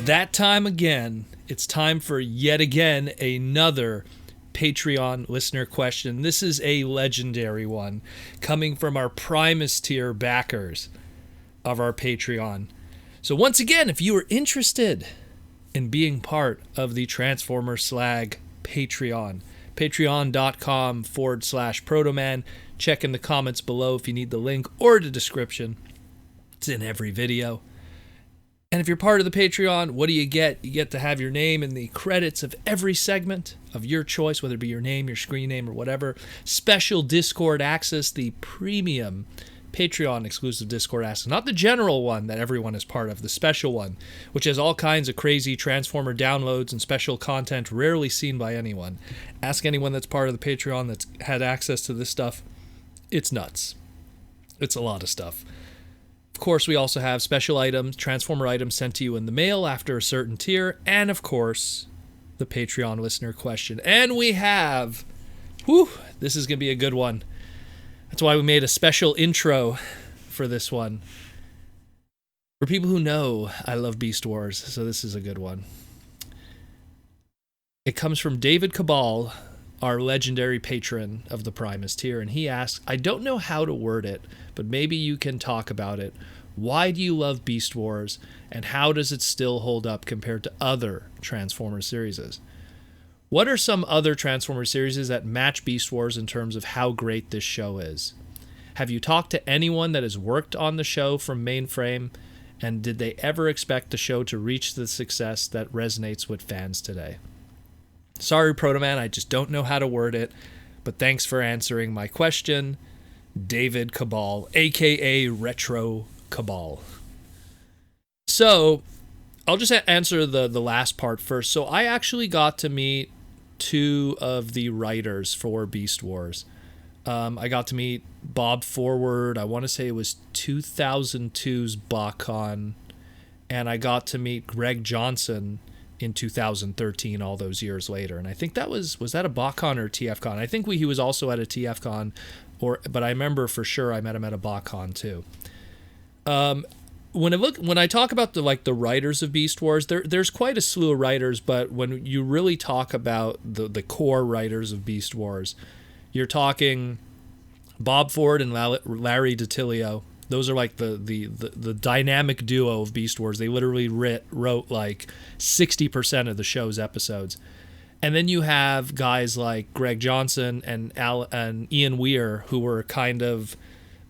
that time again. It's time for yet again another Patreon listener question. This is a legendary one coming from our Primus tier backers of our Patreon. So once again, if you are interested in being part of the Transformer Slag Patreon, patreon.com/protoman. Check in the comments below if you need the link or the description. It's in every video. And if you're part of the Patreon, what do you get? You get to have your name in the credits of every segment of your choice, whether it be your name, your screen name, or whatever. Special Discord access, the premium Patreon exclusive Discord access. Not the general one that everyone is part of, the special one, which has all kinds of crazy Transformer downloads and special content rarely seen by anyone. Ask anyone that's part of the Patreon that's had access to this stuff. It's nuts. It's a lot of stuff. Of course, we also have special items, Transformer items sent to you in the mail after a certain tier, and of course, the Patreon listener question. And we have, this is going to be a good one. That's why we made a special intro for this one. For people who know, I love Beast Wars, so this is a good one. It comes from David Cabal, our legendary patron of the Primus tier, and he asks, I don't know how to word it, but maybe you can talk about it. Why do you love Beast Wars, and how does it still hold up compared to other Transformer series? What are some other Transformer series that match Beast Wars in terms of how great this show is? Have you talked to anyone that has worked on the show from Mainframe, and did they ever expect the show to reach the success that resonates with fans today? Sorry, Protoman, I just don't know how to word it, but thanks for answering my question, David Cabal, a.k.a. Retro Cabal. So, I'll just answer the last part first. So, I actually got to meet two of the writers for Beast Wars. I got to meet Bob Forward, I want to say it was 2002's BotCon, and I got to meet Greg Johnson in 2013, all those years later. And I think that was that a BotCon or a TFCon? I think he was also at a TFCon, but I remember for sure I met him at a BotCon too. When I talk about the writers of Beast Wars, there's quite a slew of writers, but when you really talk about the core writers of Beast Wars, you're talking Bob Ford and Larry DiTilio. Those are like the dynamic duo of Beast Wars. They literally wrote like 60% of the show's episodes. And then you have guys like Greg Johnson and Ian Weir, who were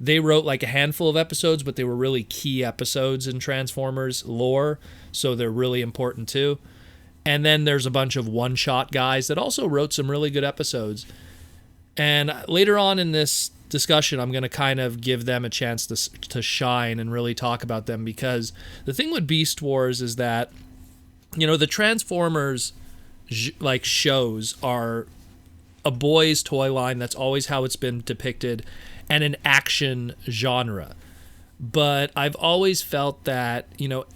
they wrote like a handful of episodes, but they were really key episodes in Transformers lore, so they're really important too. And then there's a bunch of one-shot guys that also wrote some really good episodes. And later on in this discussion, I'm going to kind of give them a chance to shine and really talk about them, because the thing with Beast Wars is that, the Transformers shows are a boys' toy line. That's always how it's been depicted, and an action genre. But I've always felt that,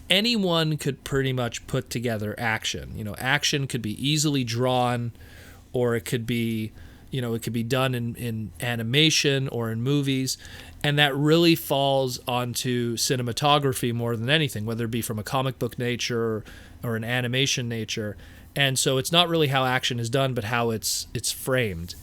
anyone could pretty much put together action. Action could be easily drawn, or it could be it could be done in animation or in movies, and that really falls onto cinematography more than anything, whether it be from a comic book nature or an animation nature. And so it's not really how action is done, but how it's framed.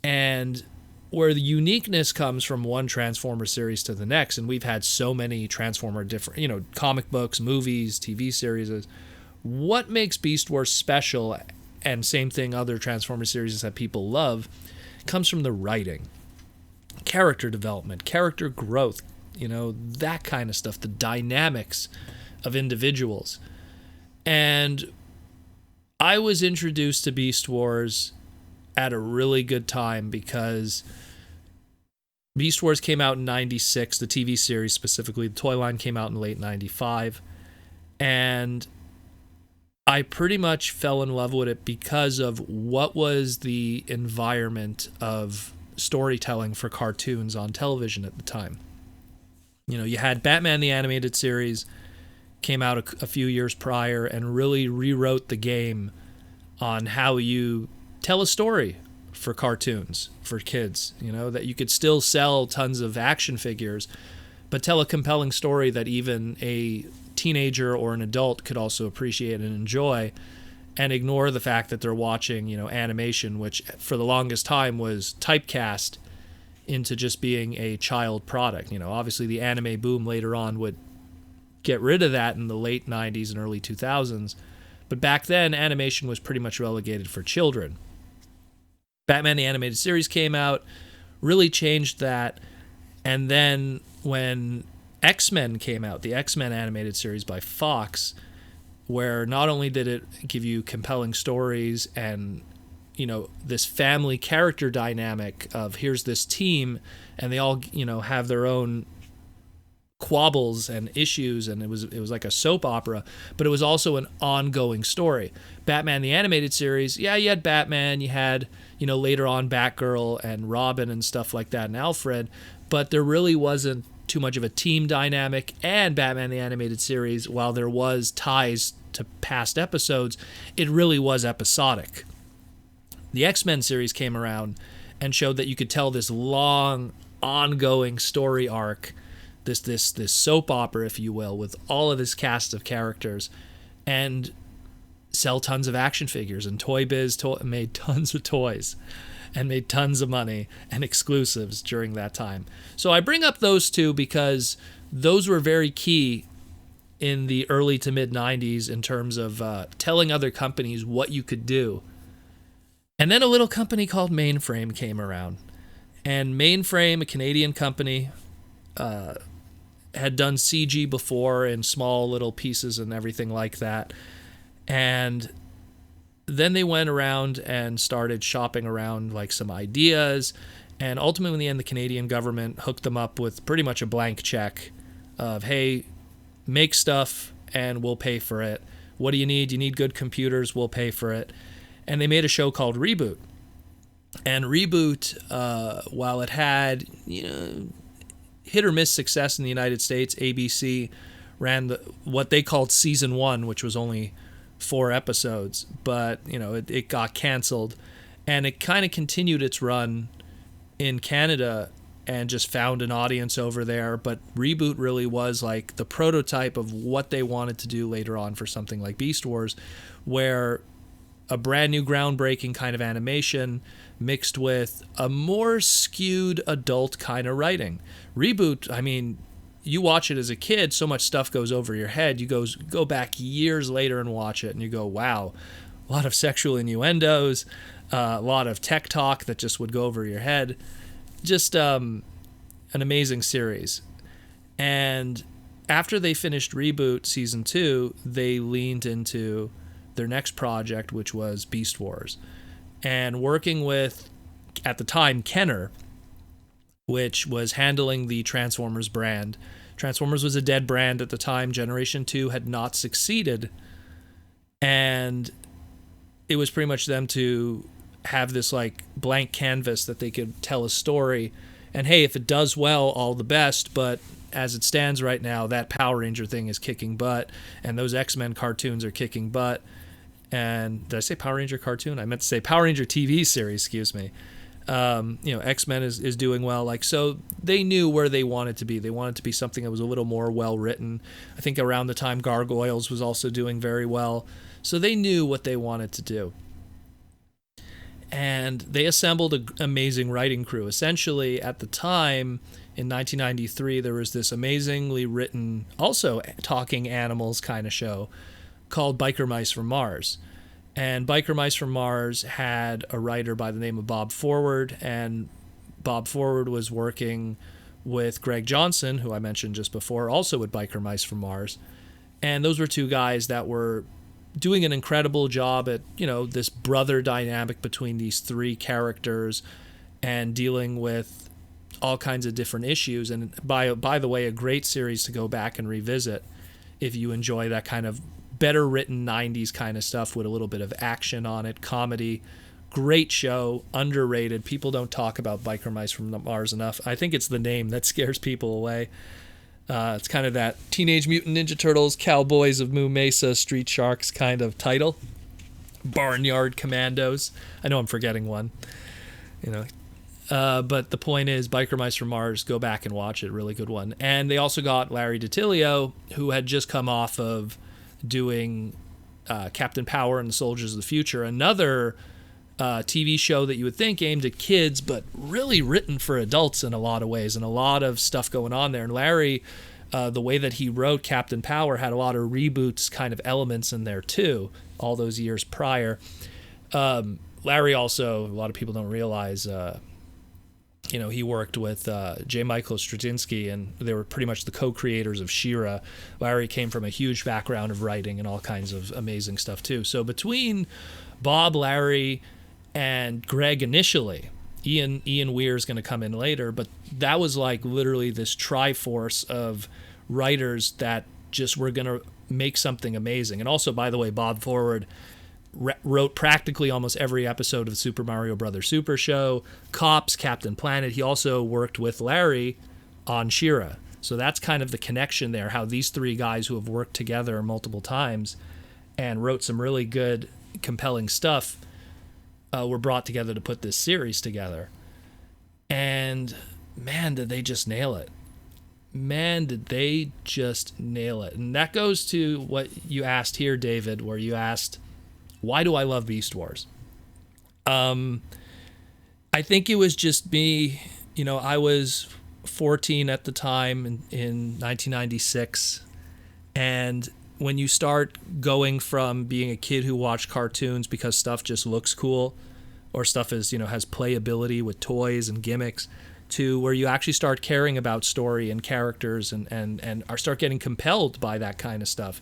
And where the uniqueness comes from one Transformer series to the next, and we've had so many Transformer different, comic books, movies, TV series, what makes Beast Wars special, and same thing other Transformer series that people love, comes from the writing, character development, character growth, that kind of stuff, the dynamics of individuals. And I was introduced to Beast Wars at a really good time, because Beast Wars came out in 96, the TV series specifically. The toy line came out in late 95, and I pretty much fell in love with it because of what was the environment of storytelling for cartoons on television at the time. You had Batman the Animated Series, came out a few years prior, and really rewrote the game on how you tell a story for cartoons, for kids, that you could still sell tons of action figures, but tell a compelling story that even a teenager or an adult could also appreciate and enjoy, and ignore the fact that they're watching, animation, which for the longest time was typecast into just being a child product. Obviously the anime boom later on would get rid of that in the late 90s and early 2000s, but back then animation was pretty much relegated for children. Batman the Animated Series came out, really changed that, and then when X-Men came out, the X-Men animated series by Fox, where not only did it give you compelling stories and this family character dynamic of here's this team and they all have their own quabbles and issues, and it was like a soap opera, but it was also an ongoing story. Batman the Animated Series, you had Batman, you had later on Batgirl and Robin and stuff like that, and Alfred, but there really wasn't too much of a team dynamic. And Batman the Animated Series, while there was ties to past episodes, it really was episodic. The X-Men series came around and showed that you could tell this long ongoing story arc, this soap opera, if you will, with all of this cast of characters, and sell tons of action figures. And Toy Biz made tons of toys and made tons of money and exclusives during that time. So I bring up those two because those were very key in the early to mid 90s in terms of telling other companies what you could do. And then a little company called Mainframe came around. And Mainframe, a Canadian company, had done CG before in small little pieces and everything like that. And then they went around and started shopping around like some ideas. And ultimately, in the end, the Canadian government hooked them up with pretty much a blank check of, hey, make stuff and we'll pay for it. What do you need? You need good computers, we'll pay for it. And they made a show called Reboot. And Reboot, while it had, hit or miss success in the United States, ABC ran what they called season 1, which was only 4 episodes, but it got canceled, and it kind of continued its run in Canada and just found an audience over there. But Reboot really was like the prototype of what they wanted to do later on for something like Beast Wars, where a brand new groundbreaking kind of animation mixed with a more skewed adult kind of writing. Reboot, I mean, you watch it as a kid, so much stuff goes over your head. You go back years later and watch it, and you go, wow, a lot of sexual innuendos, a lot of tech talk that just would go over your head. Just an amazing series. And after they finished Reboot Season 2, they leaned into their next project, which was Beast Wars. And working with, at the time, Kenner, which was handling the Transformers brand. Transformers was a dead brand at the time. Generation 2 had not succeeded. And it was pretty much them to have this like blank canvas that they could tell a story. And hey, if it does well, all the best. But as it stands right now, that Power Ranger thing is kicking butt. And those X-Men cartoons are kicking butt. And did I say Power Ranger cartoon? I meant to say Power Ranger TV series, excuse me. X-Men is doing well. Like, so they knew where they wanted to be. They wanted to be something that was a little more well-written. I think around the time Gargoyles was also doing very well. So they knew what they wanted to do. And they assembled an amazing writing crew. Essentially, at the time, in 1993, there was this amazingly written, also talking animals kind of show called Biker Mice from Mars. And Biker Mice from Mars had a writer by the name of Bob Forward, and Bob Forward was working with Greg Johnson, who I mentioned just before, also at Biker Mice from Mars. And those were two guys that were doing an incredible job at, this brother dynamic between these three characters and dealing with all kinds of different issues. And by the way, a great series to go back and revisit if you enjoy that kind of better written 90s kind of stuff with a little bit of action on it, comedy. Great show, underrated. People don't talk about Biker Mice from Mars enough. I think it's the name that scares people away. It's kind of that Teenage Mutant Ninja Turtles, Cowboys of Moo Mesa, Street Sharks kind of title. Barnyard Commandos. I know I'm forgetting one. But the point is, Biker Mice from Mars, go back and watch it. Really good one. And they also got Larry DiTillio, who had just come off of doing Captain Power and the Soldiers of the Future, another TV show that you would think aimed at kids, but really written for adults in a lot of ways, and a lot of stuff going on there. And Larry, the way that he wrote Captain Power had a lot of reboots kind of elements in there too, all those years prior. Larry also, a lot of people don't realize, he worked with J. Michael Straczynski, and they were pretty much the co-creators of She-Ra. Larry came from a huge background of writing and all kinds of amazing stuff too. So between Bob, Larry, and Greg initially, Ian Weir is going to come in later, but that was like literally this triforce of writers that just were going to make something amazing. And also, by the way, Bob Forward wrote practically almost every episode of the Super Mario Brothers Super Show, Cops, Captain Planet. He also worked with Larry on She-Ra. So that's kind of the connection there, how these three guys who have worked together multiple times and wrote some really good, compelling stuff were brought together to put this series together. And man, did they just nail it. Man, did they just nail it. And that goes to what you asked here, David, where you asked, why do I love Beast Wars? I think it was just me, I was 14 at the time in 1996. And when you start going from being a kid who watched cartoons because stuff just looks cool, or stuff is, has playability with toys and gimmicks, to where you actually start caring about story and characters and start getting compelled by that kind of stuff.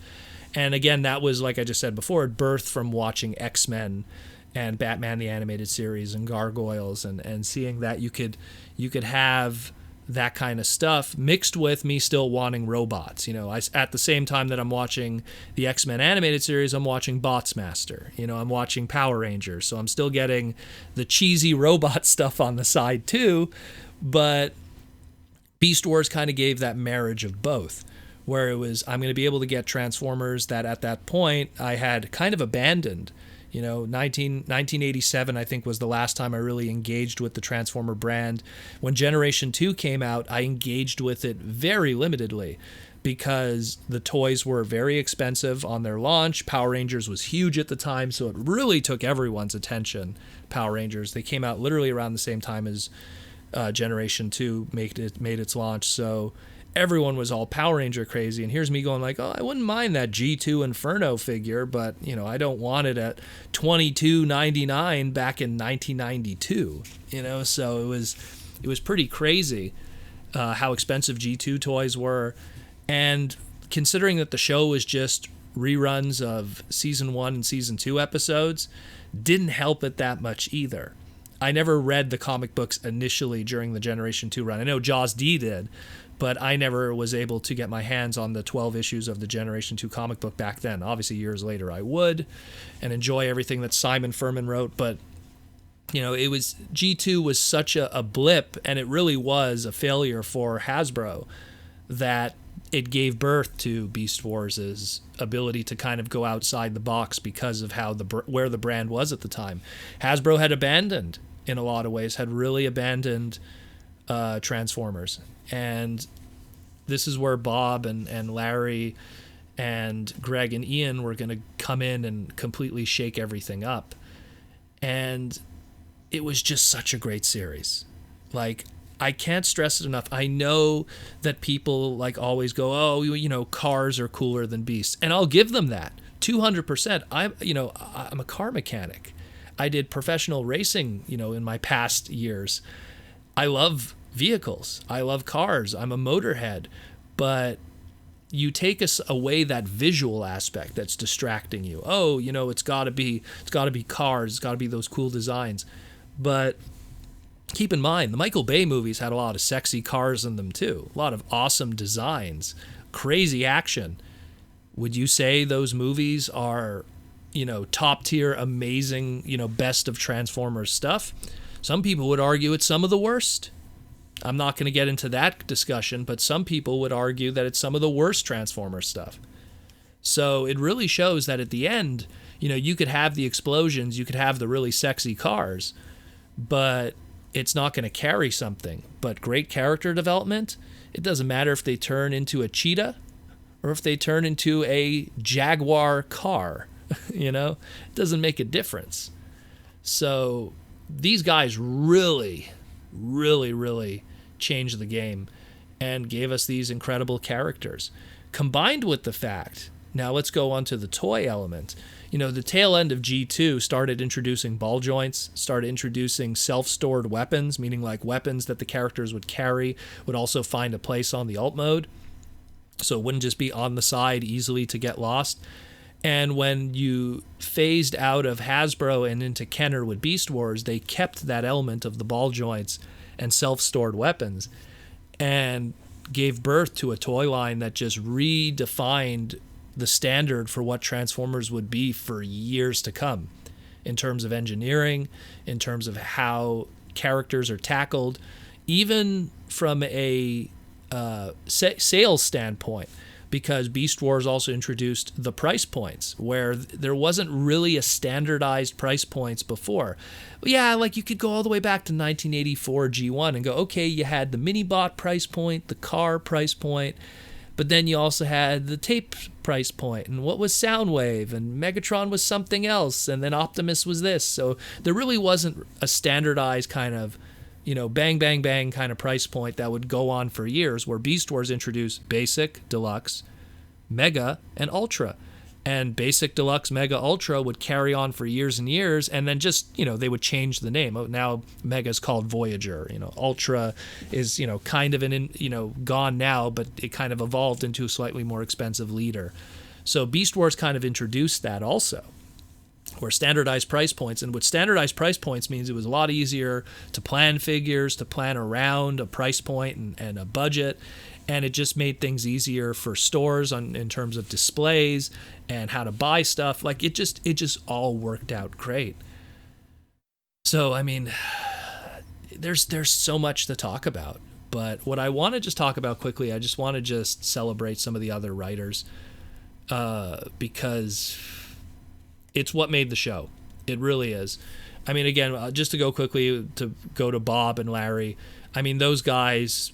And again, that was, like I just said before, it birthed from watching X-Men and Batman the Animated Series and Gargoyles and seeing that you could have that kind of stuff mixed with me still wanting robots. At the same time that I'm watching the X-Men animated series, I'm watching Botsmaster. I'm watching Power Rangers. So I'm still getting the cheesy robot stuff on the side too. But Beast Wars kind of gave that marriage of both, where it was, I'm going to be able to get Transformers that at that point I had kind of abandoned. 1987, I think, was the last time I really engaged with the Transformer brand. When Generation 2 came out, I engaged with it very limitedly because the toys were very expensive on their launch. Power Rangers was huge at the time, so it really took everyone's attention. Power Rangers, they came out literally around the same time as Generation 2 made its launch, so everyone was all Power Ranger crazy, and here's me going like, I wouldn't mind that G2 Inferno figure, but I don't want it at $22.99 back in 1992. So it was pretty crazy how expensive G2 toys were, and considering that the show was just reruns of season 1 and season 2 episodes, didn't help it that much either. I never read the comic books initially during the Generation 2 run. I know Jaws D did, but I never was able to get my hands on the 12 issues of the Generation 2 comic book back then. Obviously, years later, I would, and enjoy everything that Simon Furman wrote. But, it was, G2 was such a blip, and it really was a failure for Hasbro, that it gave birth to Beast Wars' ability to kind of go outside the box because of how where the brand was at the time. Hasbro had abandoned, in a lot of ways, had really abandoned Transformers. And this is where Bob and Larry and Greg and Ian were going to come in and completely shake everything up. And it was just such a great series. Like, I can't stress it enough. I know that people like always go, cars are cooler than beasts. And I'll give them that 200%. I'm a car mechanic. I did professional racing, in my past years. I love vehicles. I love cars. I'm a motorhead. But you take us away that visual aspect that's distracting you. It's got to be cars. It's got to be those cool designs. But keep in mind, the Michael Bay movies had a lot of sexy cars in them too. A lot of awesome designs, crazy action. Would you say those movies are, top tier, amazing, best of Transformers stuff? Some people would argue it's some of the worst. I'm not going to get into that discussion, but some people would argue that it's some of the worst Transformers stuff. So it really shows that at the end, you could have the explosions, you could have the really sexy cars, but it's not going to carry something. But great character development, it doesn't matter if they turn into a cheetah or if they turn into a Jaguar car, you know, it doesn't make a difference. So these guys really, really, really changed the game and gave us these incredible characters. Combined with the fact, now let's go on to the toy element. You know, the tail end of G2 started introducing ball joints, started introducing self-stored weapons, meaning like weapons that the characters would carry would also find a place on the alt mode. So it wouldn't just be on the side easily to get lost. And when you phased out of Hasbro and into Kenner with Beast Wars, they kept that element of the ball joints and self-stored weapons and gave birth to a toy line that just redefined the standard for what Transformers would be for years to come in terms of engineering, in terms of how characters are tackled, even from a sales standpoint, because Beast Wars also introduced the price points where there wasn't really a standardized price points before. Yeah, like you could go all the way back to 1984 G1 and go, okay, you had the Minibot price point, the car price point, but then you also had the tape price point, and what was Soundwave, and Megatron was something else, and then Optimus was this. So there really wasn't a standardized kind of, you know, bang, bang, bang kind of price point that would go on for years, where Beast Wars introduced Basic, Deluxe, Mega, and Ultra. And Basic, Deluxe, Mega, Ultra would carry on for years and years, and then just, you know, they would change the name. Now Mega's called Voyager, you know, Ultra is, you know, kind of gone now, but it kind of evolved into a slightly more expensive leader. So Beast Wars kind of introduced that also, or standardized price points. And what standardized price points means, it was a lot easier to plan figures, to plan around a price point and a budget, and it just made things easier for stores in terms of displays and how to buy stuff. Like it just all worked out great. So I mean, there's so much to talk about, but what I want to just talk about quickly, I just want to just celebrate some of the other writers, because it's what made the show. It really is. I mean, again, just to go quickly to go to Bob and Larry, I mean, those guys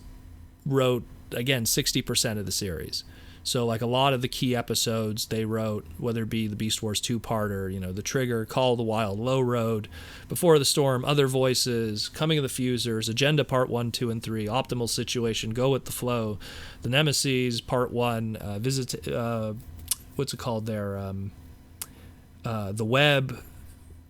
wrote, again, 60% of the series. So like a lot of the key episodes they wrote, whether it be the Beast Wars 2-parter, you know, The Trigger, Call of the Wild, Low Road, Before the Storm, Other Voices, Coming of the Fusers, Agenda Part 1, 2, and 3, Optimal Situation, Go with the Flow, The Nemesis Part 1, what's it called there? The Web,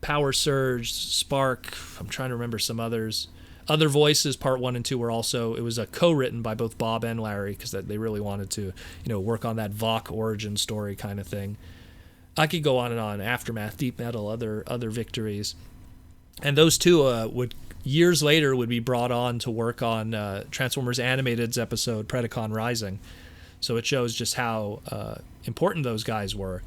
Power Surge, Spark, I'm trying to remember some others. Other Voices Part 1 and 2 were also, it was a co-written by both Bob and Larry, because they really wanted to, you know, work on that Vok origin story kind of thing. I could go on and on. Aftermath, Deep Metal, other victories. And those two would years later would be brought on to work on Transformers Animated's episode Predacon Rising. So it shows just how important those guys were.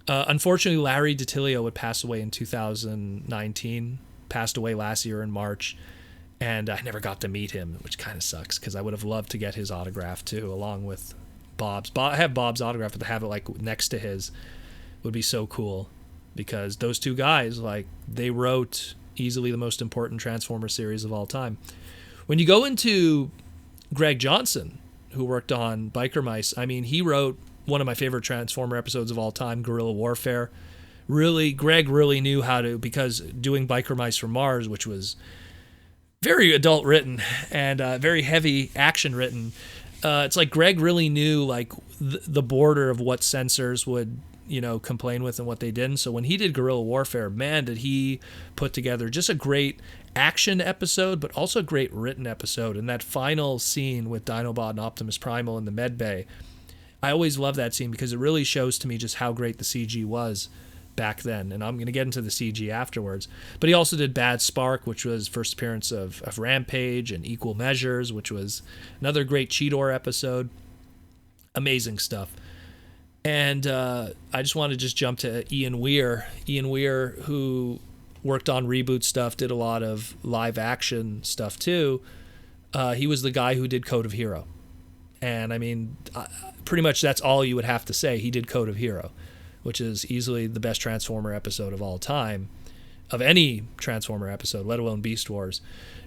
Unfortunately, Larry DiTilio would pass away in 2019, passed away last year in March. And I never got to meet him, which kind of sucks, because I would have loved to get his autograph too, along with Bob's. I have Bob's autograph, but to have it like next to his would be so cool, because those two guys, like, they wrote easily the most important Transformer series of all time. When you go into Greg Johnson, who worked on Biker Mice, I mean, he wrote one of my favorite Transformer episodes of all time, Guerrilla Warfare. Really, Greg really knew how to, because doing Biker Mice from Mars, which was very adult written and very heavy action written, it's like Greg really knew like the border of what censors would, you know, complain with and what they didn't. So when he did Guerrilla Warfare, man, did he put together just a great action episode, but also a great written episode. And that final scene with Dinobot and Optimus Primal in the med bay, I always love that scene, because it really shows to me just how great the CG was back then, and I'm going to get into the CG afterwards. But he also did Bad Spark, which was first appearance of Rampage, and Equal Measures, which was another great Cheetor episode. Amazing stuff. And I just want to just jump to Ian Weir. Ian Weir, who worked on reboot stuff, did a lot of live action stuff too. He was the guy who did Code of Hero. And I mean, pretty much that's all you would have to say. He did Code of Hero, which is easily the best Transformer episode of all time. of any Transformer episode, let alone Beast Wars.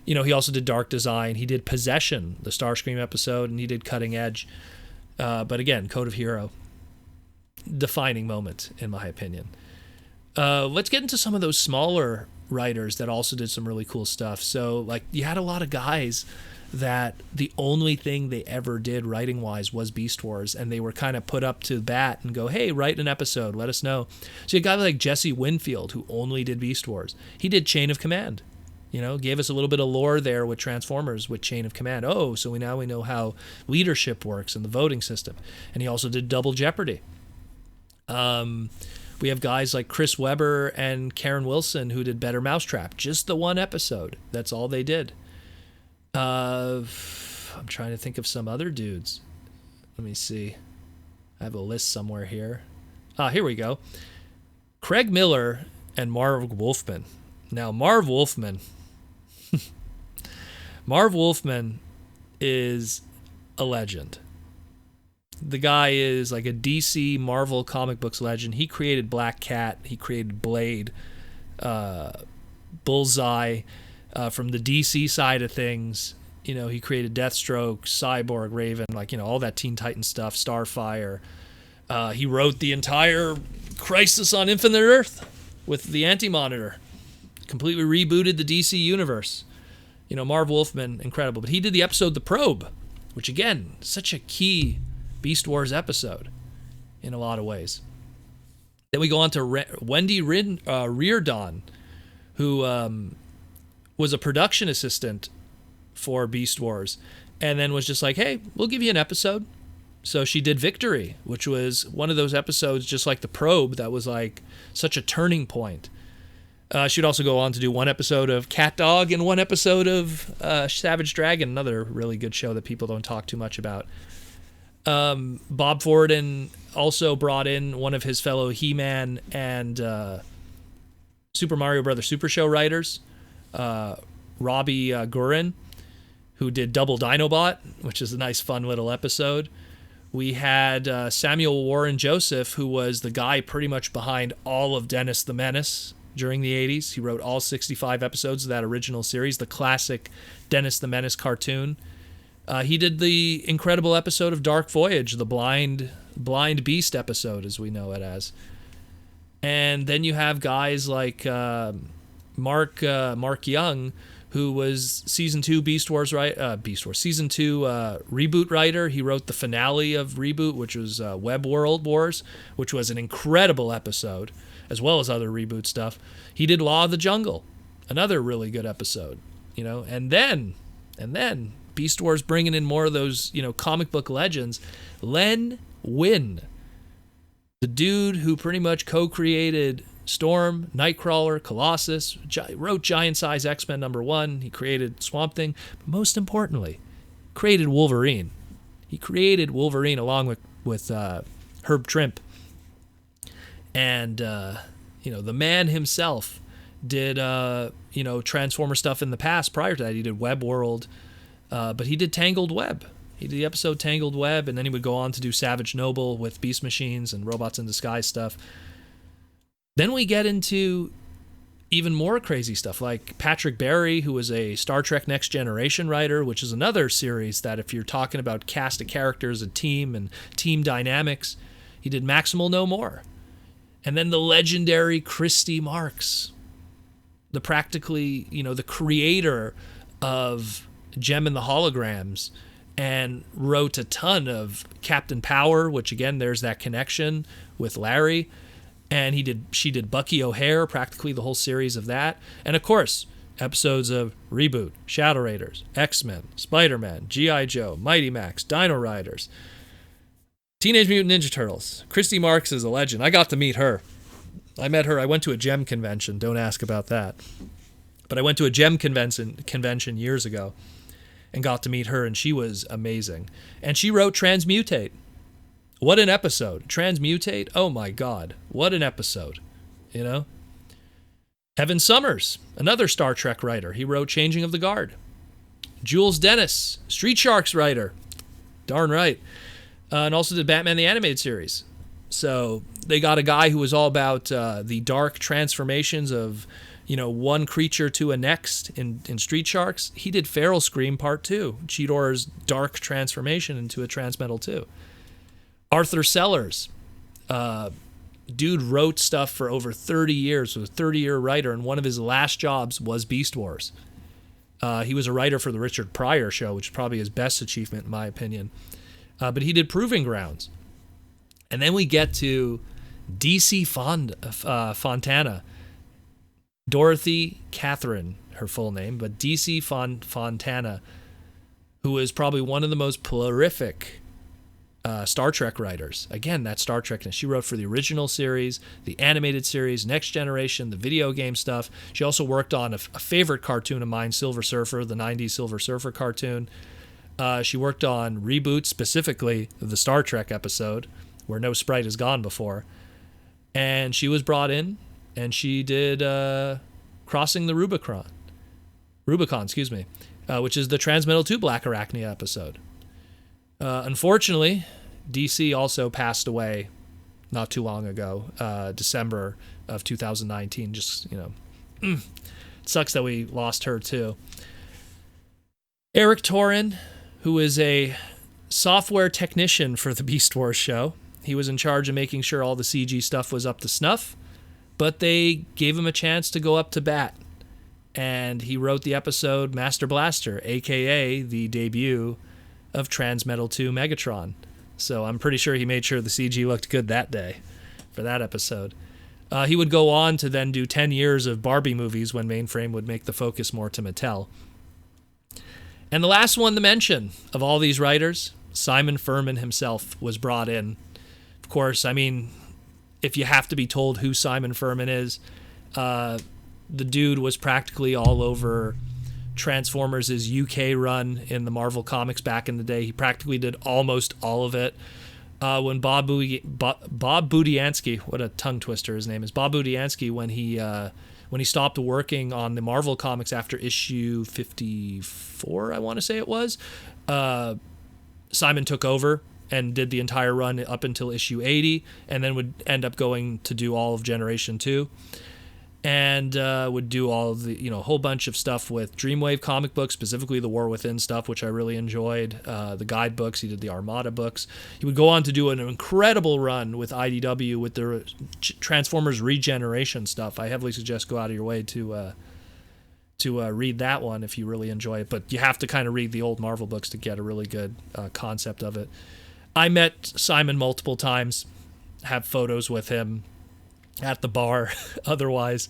You know, he also did Dark Design. He did Possession, the Starscream episode, and he did Cutting Edge. But again, Code of Hero, defining moment, in my opinion. Let's get into some of those smaller writers that also did some really cool stuff. So, like, you had a lot of guys that the only thing they ever did writing-wise was Beast Wars, and they were kind of put up to bat and go, hey, write an episode, let us know. So you got a guy like Jesse Winfield, who only did Beast Wars. He did Chain of Command, you know, gave us a little bit of lore there with Transformers with Chain of Command. Oh, so we know how leadership works and the voting system. And he also did Double Jeopardy. We have guys like Chris Webber and Karen Wilson who did Better Mousetrap. Just the one episode. That's all they did. I'm trying to think of some other dudes. Let me see. I have a list somewhere here. Here we go. Craig Miller and Marv Wolfman. Now, Marv Wolfman is a legend. The guy is like a DC Marvel comic books legend. He created Black Cat. He created Blade, Bullseye. From the DC side of things, you know, he created Deathstroke, Cyborg, Raven, like, you know, all that Teen Titan stuff, Starfire. He wrote the entire Crisis on Infinite Earth with the Anti-Monitor. Completely rebooted the DC universe. You know, Marv Wolfman, incredible. But he did the episode The Probe, which, again, such a key Beast Wars episode in a lot of ways. Then we go on to Wendy Reardon, who was a production assistant for Beast Wars, and then was just like, hey, we'll give you an episode. So she did Victory, which was one of those episodes just like The Probe that was like such a turning point. She'd also go on to do one episode of Cat Dog and one episode of Savage Dragon, another really good show that people don't talk too much about. Bob Forden also brought in one of his fellow He-Man and Super Mario Brothers Super Show writers, Robbie Gurin, who did Double Dinobot, which is a nice, fun little episode. We had Samuel Warren Joseph, who was the guy pretty much behind all of Dennis the Menace during the 80s. He wrote all 65 episodes of that original series, the classic Dennis the Menace cartoon. He did the incredible episode of Dark Voyage, the blind beast episode, as we know it as. And then you have guys like Mark Young, who was season 2 season 2 reboot writer. He wrote the finale of Reboot, which was Web World Wars, which was an incredible episode, as well as other reboot stuff. He did Law of the Jungle, another really good episode, you know. And then Beast Wars bringing in more of those, you know, comic book legends. Len Wein, the dude who pretty much co-created Storm, Nightcrawler, Colossus, wrote Giant Size X-Men #1. He created Swamp Thing, but most importantly, created Wolverine. He created Wolverine along with Herb Trimp. And, you know, the man himself did, you know, Transformer stuff in the past. Prior to that, he did Web World, but he did Tangled Web. He did the episode Tangled Web, and then he would go on to do Savage Noble with Beast Machines and Robots in Disguise stuff. Then we get into even more crazy stuff, like Patrick Barry, who was a Star Trek Next Generation writer, which is another series that if you're talking about cast of characters, a team, and team dynamics, he did Maximal No More. And then the legendary Christy Marks, the practically, you know, the creator of Gem and the Holograms, and wrote a ton of Captain Power, which again, there's that connection with Larry. And she did Bucky O'Hare, practically the whole series of that. And of course, episodes of Reboot, Shadow Raiders, X-Men, Spider-Man, G.I. Joe, Mighty Max, Dino Riders, Teenage Mutant Ninja Turtles. Christy Marks is a legend. I got to meet her. I met her. I went to a Gem convention. Don't ask about that. But I went to a Gem convention years ago and got to meet her, and she was amazing. And she wrote Transmutate. What an episode. Transmutate, oh my God. What an episode, you know? Evan Summers, another Star Trek writer. He wrote Changing of the Guard. Jules Dennis, Street Sharks writer. Darn right. And also did Batman the Animated Series. So they got a guy who was all about the dark transformations of, one creature to a next in Street Sharks. He did Feral Scream Part 2, Cheetor's dark transformation into a Transmetal 2. Arthur Sellers, dude wrote stuff for over 30 years, was a 30-year writer, and one of his last jobs was Beast Wars. He was a writer for the Richard Pryor Show, which is probably his best achievement in my opinion. But he did Proving Grounds. And then we get to DC Fontana. Dorothy Catherine, her full name, but DC Fontana, who is probably one of the most prolific Star Trek writers. Again, that Star Trekness. She wrote for the original series, the animated series, Next Generation, the video game stuff. She also worked on a favorite cartoon of mine, Silver Surfer, the 90s Silver Surfer cartoon. She worked on reboots, specifically the Star Trek episode, where no sprite has gone before. And she was brought in, and she did Crossing the Rubicon, which is the Transmetal 2 Black Arachnia episode. Unfortunately, DC also passed away not too long ago, December of 2019. Just, it sucks that we lost her too. Eric Torin, who is a software technician for the Beast Wars show. He was in charge of making sure all the CG stuff was up to snuff, but they gave him a chance to go up to bat. And he wrote the episode Master Blaster, a.k.a. the debut of Transmetal 2 Megatron. So I'm pretty sure he made sure the CG looked good that day for that episode. He would go on to then do 10 years of Barbie movies when Mainframe would make the focus more to Mattel. And the last one to mention of all these writers, Simon Furman himself was brought in. Of course, I mean, if you have to be told who Simon Furman is, the dude was practically all over Transformers' UK run in the Marvel Comics back in the day. He practically did almost all of it. When Bob Budiansky, what a tongue twister his name is, Bob Budiansky, when he stopped working on the Marvel Comics after issue 54, I want to say it was, Simon took over and did the entire run up until issue 80, and then would end up going to do all of Generation 2. And would do all of the, whole bunch of stuff with Dreamwave comic books, specifically the War Within stuff, which I really enjoyed. The guidebooks, he did the Armada books. He would go on to do an incredible run with IDW with the Transformers Regeneration stuff. I heavily suggest go out of your way to read that one if you really enjoy it. But you have to kind of read the old Marvel books to get a really good concept of it. I met Simon multiple times, have photos with him at the bar, otherwise,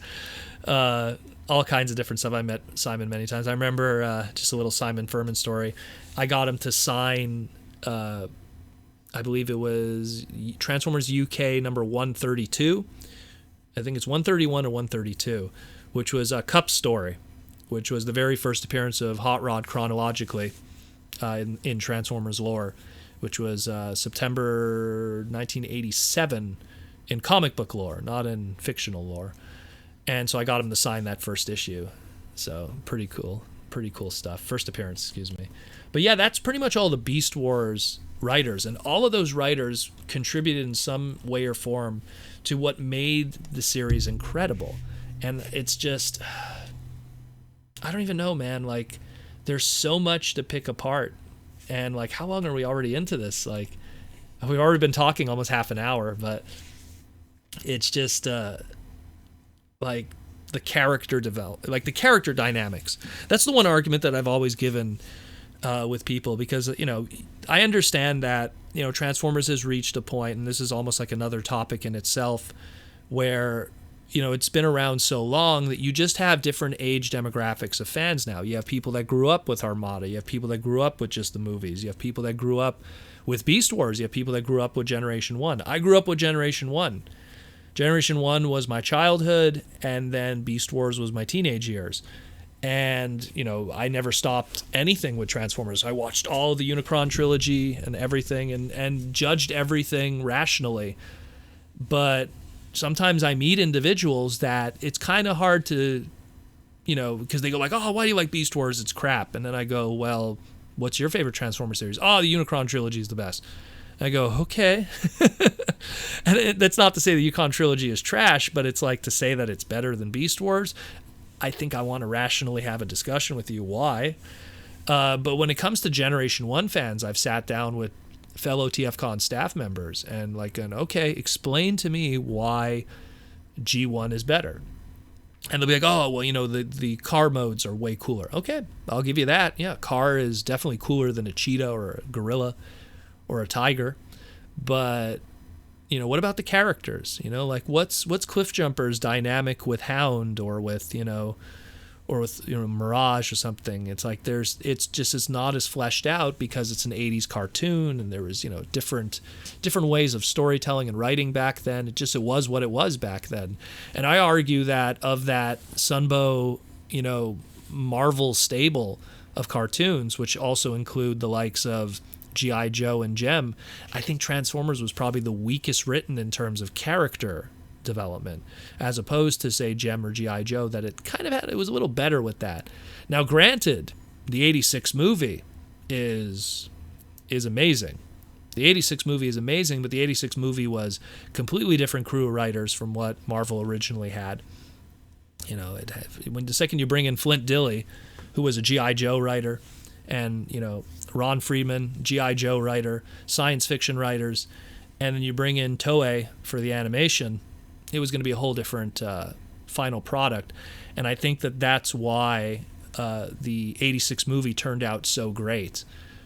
all kinds of different stuff. I met Simon many times. I remember just a little Simon Furman story. I got him to sign, I believe it was Transformers UK number 132. I think it's 131 or 132, which was a Cup story, which was the very first appearance of Hot Rod chronologically in Transformers lore, which was September 1987 in comic book lore, not in fictional lore. And so I got him to sign that first issue. So pretty cool stuff. First appearance, excuse me. But yeah, that's pretty much all the Beast Wars writers. And all of those writers contributed in some way or form to what made the series incredible. And it's just, I don't even know, man. Like, there's so much to pick apart. And like, how long are we already into this? Like, we've already been talking almost half an hour, but it's just like the character like the character dynamics. That's the one argument that I've always given with people, because I understand that Transformers has reached a point, and this is almost like another topic in itself, where it's been around so long that you just have different age demographics of fans now. You have people that grew up with Armada. You have people that grew up with just the movies. You have people that grew up with Beast Wars. You have people that grew up with Generation 1. I grew up with Generation 1. Generation 1 was my childhood, and then Beast Wars was my teenage years. And, I never stopped anything with Transformers. I watched all of the Unicron trilogy and everything, and judged everything rationally. But sometimes I meet individuals that it's kind of hard to, because they go like, oh, why do you like Beast Wars? It's crap. And then I go, well, what's your favorite Transformer series? Oh, the Unicron trilogy is the best. I go, okay. And that's not to say the Yukon trilogy is trash, but it's like to say that it's better than Beast Wars. I think I want to rationally have a discussion with you why. But when it comes to Generation 1 fans, I've sat down with fellow TFCon staff members and okay, explain to me why G1 is better. And they'll be like, oh, well, the car modes are way cooler. Okay, I'll give you that. Yeah, car is definitely cooler than a cheetah or a gorilla or a tiger. But, what about the characters? What's Cliffjumper's dynamic with Hound or with, Mirage or something? It's like it's not as fleshed out because it's an 80s cartoon and there was, different ways of storytelling and writing back then. It was what it was back then. And I argue that of that Sunbow, Marvel stable of cartoons, which also include the likes of G.I. Joe and Gem, I think Transformers was probably the weakest written in terms of character development, as opposed to, say, Gem or G.I. Joe, that it was a little better with that. Now, granted, the 86 movie is amazing. The 86 movie is amazing, but the 86 movie was completely different crew of writers from what Marvel originally had. When the second you bring in Flint Dilley, who was a G.I. Joe writer, and, Ron Friedman, G.I. Joe writer, science fiction writers, and then you bring in Toei for the animation, it was going to be a whole different final product. And I think that's why the 86 movie turned out so great,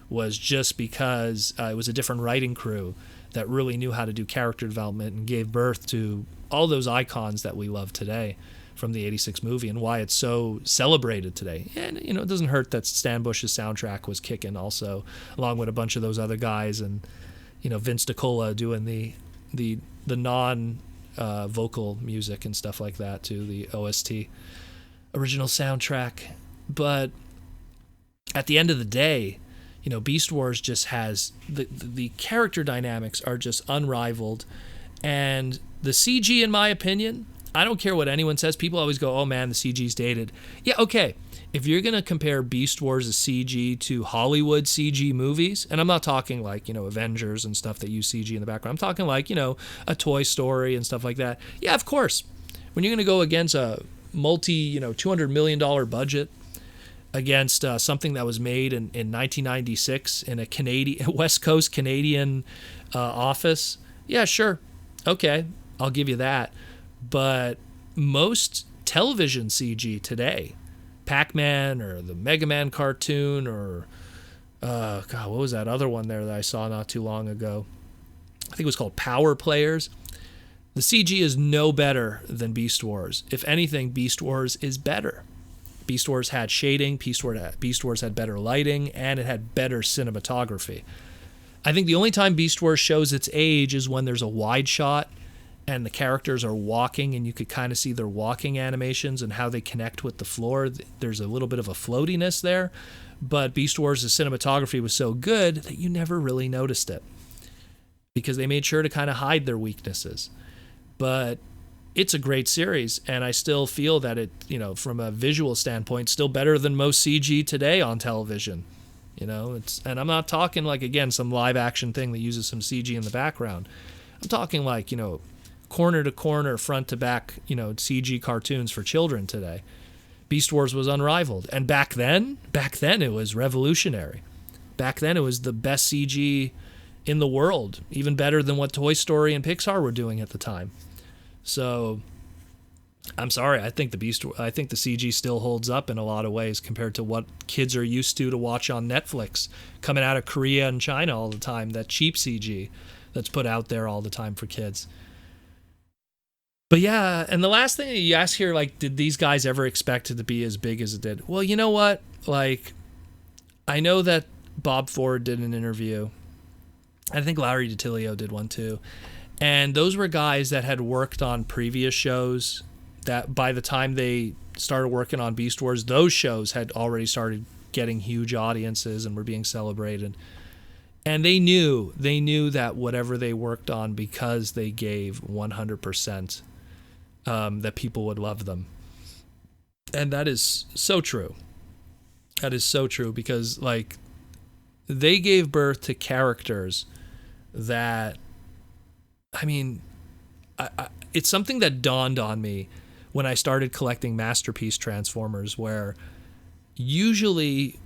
was just because it was a different writing crew that really knew how to do character development and gave birth to all those icons that we love today from the 86 movie, and why it's so celebrated today. And, it doesn't hurt that Stan Bush's soundtrack was kicking also, along with a bunch of those other guys, and, Vince DiCola doing the non vocal music and stuff like that to the OST original soundtrack. But at the end of the day, Beast Wars just has the character dynamics are just unrivaled, and the CG, in my opinion, I don't care what anyone says. People always go, oh man, the CG's dated. Yeah, okay. If you're going to compare Beast Wars' CG to Hollywood CG movies, and I'm not talking like, Avengers and stuff that use CG in the background. I'm talking like, a Toy Story and stuff like that. Yeah, of course. When you're going to go against a $200 million budget against something that was made in 1996 in a West Coast Canadian office, yeah, sure. Okay, I'll give you that. But most television CG today, Pac-Man or the Mega Man cartoon or, what was that other one there that I saw not too long ago? I think it was called Power Players. The CG is no better than Beast Wars. If anything, Beast Wars is better. Beast Wars had shading, Beast Wars had better lighting, and it had better cinematography. I think the only time Beast Wars shows its age is when there's a wide shot and the characters are walking and you could kind of see their walking animations and how they connect with the floor. There's a little bit of a floatiness there, but Beast Wars' cinematography was so good that you never really noticed it because they made sure to kind of hide their weaknesses. But it's a great series, and I still feel that it, from a visual standpoint, still better than most CG today on television. And I'm not talking like, again, some live action thing that uses some CG in the background. I'm talking like, corner to corner, front to back, CG cartoons for children today. Beast Wars was unrivaled. And back then it was revolutionary. Back then it was the best CG in the world, even better than what Toy Story and Pixar were doing at the time. So I'm sorry, I think the CG still holds up in a lot of ways compared to what kids are used to watch on Netflix coming out of Korea and China all the time, that cheap CG that's put out there all the time for kids. But yeah, and the last thing you ask here, like, did these guys ever expect it to be as big as it did? Well, you know what? Like, I know that Bob Ford did an interview. I think Larry DiTillio did one too. And those were guys that had worked on previous shows that by the time they started working on Beast Wars, those shows had already started getting huge audiences and were being celebrated. And they knew that whatever they worked on, because they gave 100%, that people would love them. And that is so true. That is so true because, like, they gave birth to characters that, I mean, it's something that dawned on me when I started collecting Masterpiece Transformers, where usually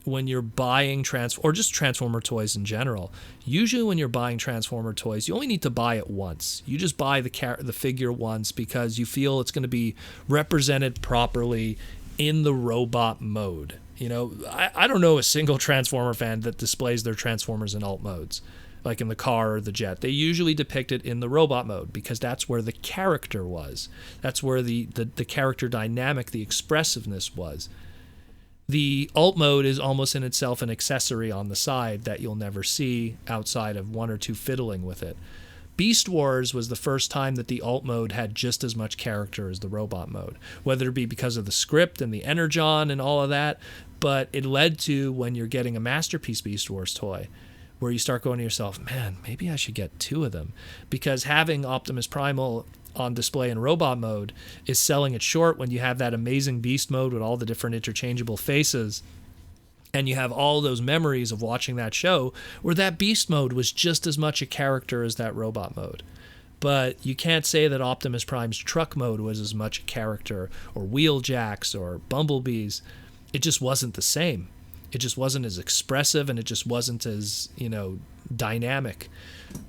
when you're buying or just Transformer toys in general, usually when you're buying Transformer toys, you only need to buy it once. You just buy the figure once because you feel it's going to be represented properly in the robot mode. You know, I don't know a single Transformer fan that displays their Transformers in alt modes, like in the car or the jet. They usually depict it in the robot mode because that's where the character was. That's where the character dynamic, the expressiveness was. The alt mode is almost in itself an accessory on the side that you'll never see outside of one or two fiddling with it. Beast Wars was the first time that the alt mode had just as much character as the robot mode, whether it be because of the script and the energon and all of that, but it led to when you're getting a Masterpiece Beast Wars toy, where you start going to yourself, man, maybe I should get 2 of them, because having Optimus Primal on display in robot mode is selling it short when you have that amazing beast mode with all the different interchangeable faces, and you have all those memories of watching that show where that beast mode was just as much a character as that robot mode. But you can't say that Optimus Prime's truck mode was as much a character, or Wheeljacks or Bumblebees. It just wasn't the same. It just wasn't as expressive, and it just wasn't as, dynamic.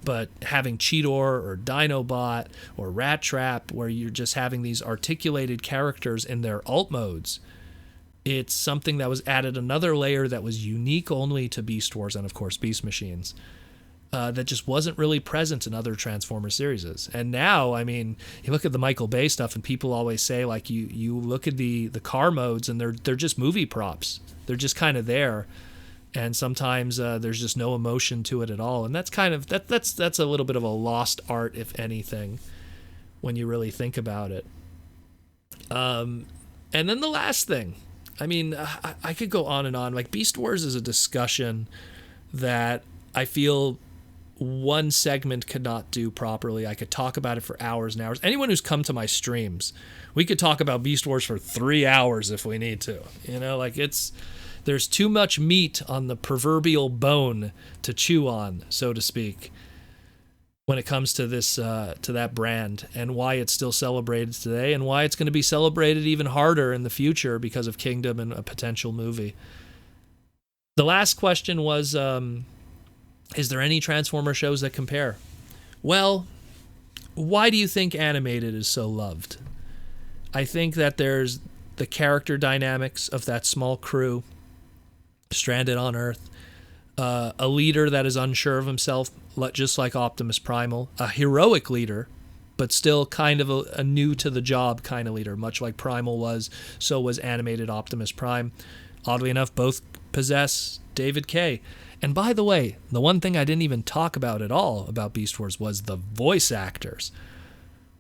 But having Cheetor or Dinobot or Rat Trap, where you're just having these articulated characters in their alt modes, it's something that was added another layer that was unique only to Beast Wars and, of course, Beast Machines, that just wasn't really present in other Transformer series. And now, I mean, you look at the Michael Bay stuff, and people always say, like, you look at the car modes, and they're just movie props. They're just kind of there. And sometimes there's just no emotion to it at all, and that's kind of that's a little bit of a lost art, if anything, when you really think about it. And then the last thing, I mean, I could go on and on. Like, Beast Wars is a discussion that I feel one segment could not do properly. I could talk about it for hours and hours. Anyone who's come to my streams, we could talk about Beast Wars for 3 hours if we need to. There's too much meat on the proverbial bone to chew on, so to speak, when it comes to this, to that brand, and why it's still celebrated today, and why it's going to be celebrated even harder in the future because of Kingdom and a potential movie. The last question was, is there any Transformer shows that compare? Well, why do you think animated is so loved? I think that there's the character dynamics of that small crew stranded on Earth, a leader that is unsure of himself, just like Optimus Primal, a heroic leader, but still kind of a new to the job kind of leader, much like Primal was, so was animated Optimus Prime. Oddly enough, both possess David Kaye. And by the way, the one thing I didn't even talk about at all about Beast Wars was the voice actors.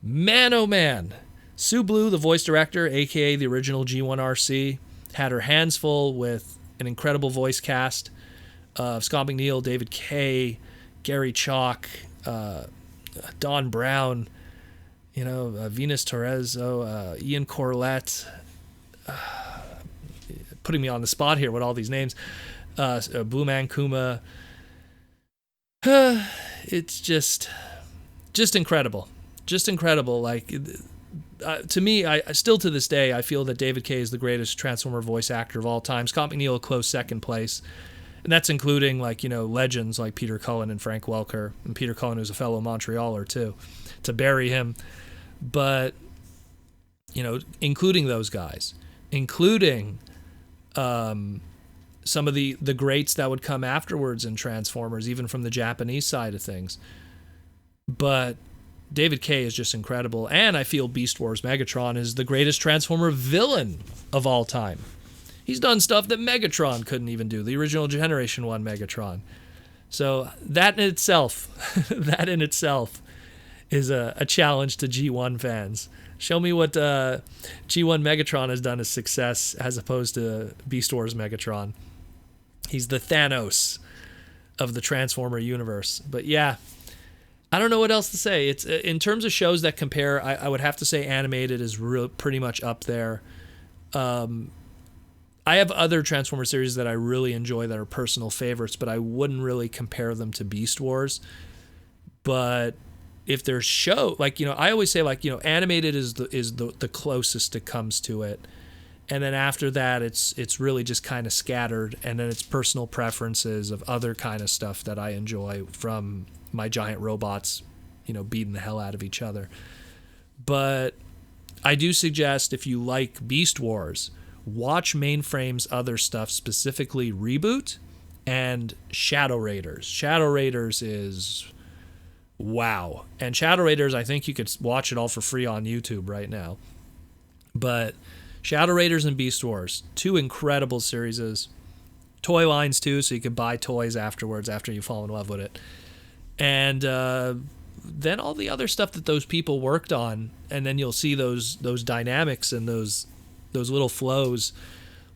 Man, oh man. Sue Blue, the voice director, aka the original G1RC, had her hands full with an incredible voice cast of Scott McNeil, David Kaye, Gary Chalk, Don Brown, Venus Torres, Ian Corlett, putting me on the spot here with all these names, Blue Man Kuma. It's just incredible. Just incredible. Like, to me, I still to this day, I feel that David Kaye is the greatest Transformer voice actor of all time. Scott McNeil a close second place. And that's including, legends like Peter Cullen and Frank Welker. And Peter Cullen, who's a fellow Montrealer, too, to bury him. But, including those guys. Including some of the greats that would come afterwards in Transformers, even from the Japanese side of things. But David Kaye is just incredible, and I feel Beast Wars Megatron is the greatest Transformer villain of all time. He's done stuff that Megatron couldn't even do, the original Generation 1 Megatron. So that in itself is a challenge to G1 fans. Show me what G1 Megatron has done as success as opposed to Beast Wars Megatron. He's the Thanos of the Transformer universe. But yeah, I don't know what else to say. It's in terms of shows that compare, I would have to say animated is pretty much up there. I have other Transformer series that I really enjoy that are personal favorites, but I wouldn't really compare them to Beast Wars. But if there's show, like, I always say, like, animated is the closest it comes to it. And then after that, it's really just kind of scattered. And then it's personal preferences of other kind of stuff that I enjoy from my giant robots, beating the hell out of each other. But I do suggest, if you like Beast Wars, watch Mainframe's other stuff, specifically Reboot and Shadow Raiders. Shadow Raiders is wow. And Shadow Raiders, I think you could watch it all for free on YouTube right now. But Shadow Raiders and Beast Wars, 2 incredible series. Toy lines too, so you could buy toys afterwards after you fall in love with it. And then all the other stuff that those people worked on, and then you'll see those dynamics and those little flows,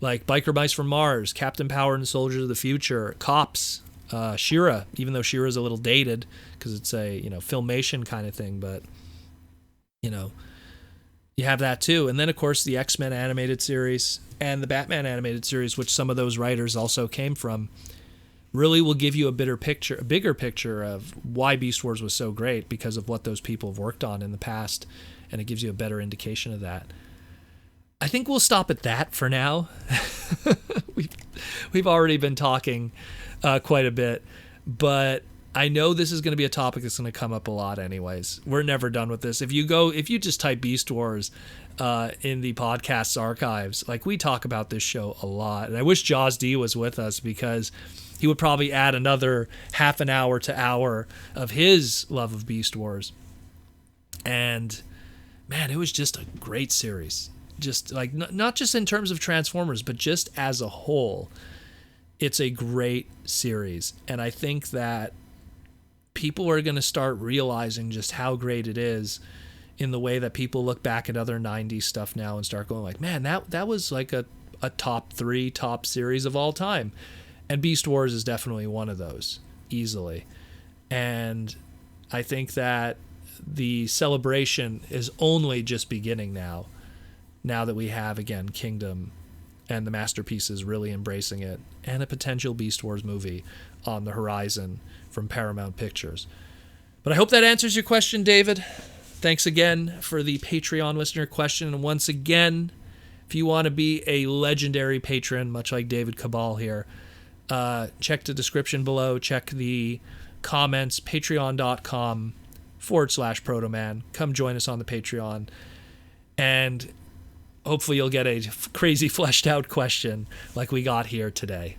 like Biker Mice from Mars, Captain Power and Soldiers of the Future, Cops, She-Ra, even though She-Ra's a little dated because it's a filmation kind of thing, but you have that too. And then, of course, the X-Men animated series and the Batman animated series, which some of those writers also came from, really will give you a bigger picture of why Beast Wars was so great, because of what those people have worked on in the past, and it gives you a better indication of that. I think we'll stop at that for now. We've already been talking quite a bit, but I know this is going to be a topic that's going to come up a lot anyways. We're never done with this. If you just type Beast Wars in the podcast's archives, like, we talk about this show a lot. And I wish Jaws D was with us, because he would probably add another half an hour to hour of his love of Beast Wars. And man, it was just a great series. Just like, not just in terms of Transformers, but just as a whole, it's a great series. And I think that people are going to start realizing just how great it is, in the way that people look back at other 90s stuff now and start going like, man, that was like a top 3 top series of all time. And Beast Wars is definitely one of those, easily. And I think that the celebration is only just beginning now that we have, again, Kingdom and the Masterpieces really embracing it, and a potential Beast Wars movie on the horizon from Paramount Pictures. But I hope that answers your question, David. Thanks again for the Patreon listener question. And once again, if you want to be a legendary patron, much like David Cabal here, check the description below. Check the comments, patreon.com/Protoman. Come join us on the Patreon. And hopefully you'll get a crazy fleshed out question like we got here today.